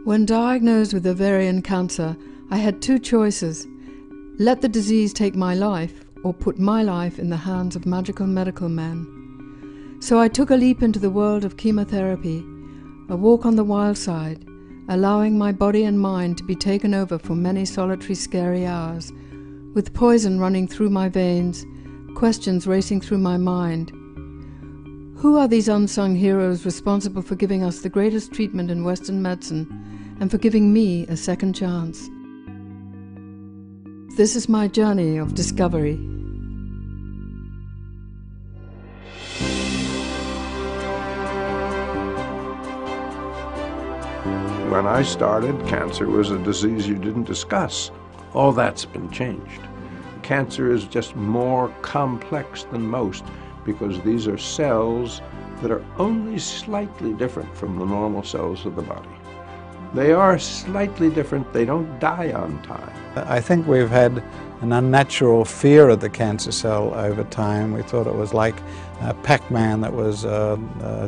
When diagnosed with ovarian cancer, I had two choices: let the disease take my life, or put my life in the hands of magical medical men. So I took a leap into the world of chemotherapy, a walk on the wild side, allowing my body and mind to be taken over for many solitary, scary hours, with poison running through my veins, questions racing through my mind. Who are these unsung heroes responsible for giving us the greatest treatment in Western medicine and for giving me a second chance? This is my journey of discovery. When I started, cancer was a disease you didn't discuss. All that's been changed. Cancer is just more complex than most because these are cells that are only slightly different from the normal cells of the body. They are slightly different. They don't die on time. I think we've had an unnatural fear of the cancer cell over time. We thought it was like Pac-Man that was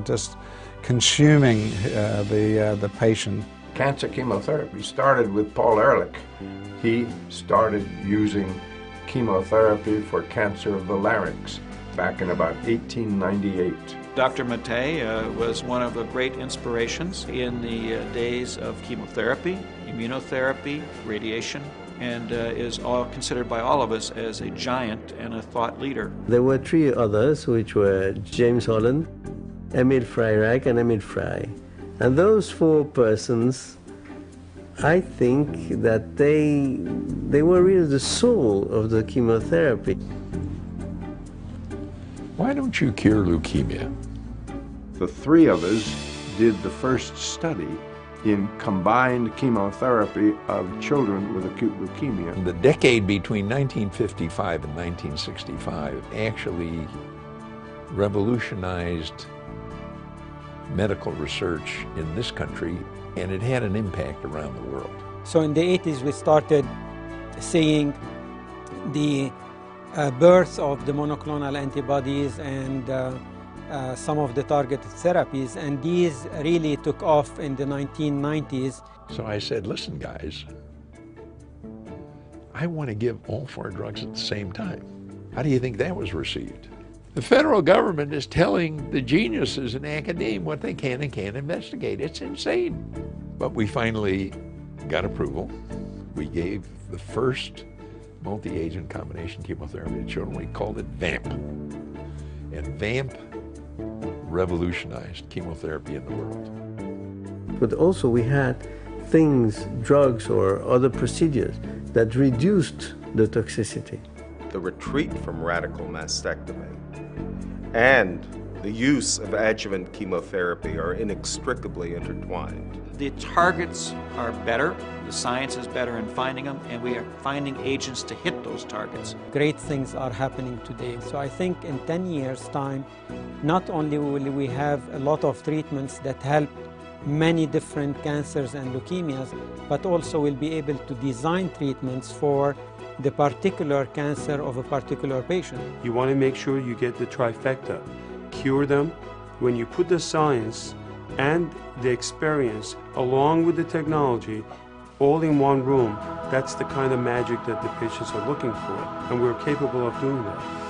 just consuming the patient. Cancer chemotherapy started with Paul Ehrlich. He started using chemotherapy for cancer of the larynx back in about 1898. Dr. Mattei was one of the great inspirations in the days of chemotherapy, immunotherapy, radiation, and is all considered by all of us as a giant and a thought leader. There were three others, which were James Holland, Emil Freyreich, and Emil Frey. And those four persons, I think that they were really the soul of the chemotherapy. Why don't you cure leukemia? The three of us did the first study in combined chemotherapy of children with acute leukemia. The decade between 1955 and 1965 actually revolutionized medical research in this country, and it had an impact around the world. So in the 80s we started seeing the birth of the monoclonal antibodies and some of the targeted therapies, and these really took off in the 1990s. So I said, listen guys, I want to give all four drugs at the same time. How do you think that was received? The federal government is telling the geniuses in academia what they can and can't investigate. It's insane. But we finally got approval. We gave the first multi-agent combination chemotherapy to children. We called it VAMP. And VAMP revolutionized chemotherapy in the world. But also we had things, drugs or other procedures that reduced the toxicity. The retreat from radical mastectomy and the use of adjuvant chemotherapy are inextricably intertwined. The targets are better, the science is better in finding them, and we are finding agents to hit those targets. Great things are happening today. So I think in 10 years' time, not only will we have a lot of treatments that help many different cancers and leukemias, but also we'll be able to design treatments for the particular cancer of a particular patient. You want to make sure you get the trifecta. Cure them. When you put the science and the experience along with the technology all in one room, that's the kind of magic that the patients are looking for, and we're capable of doing that.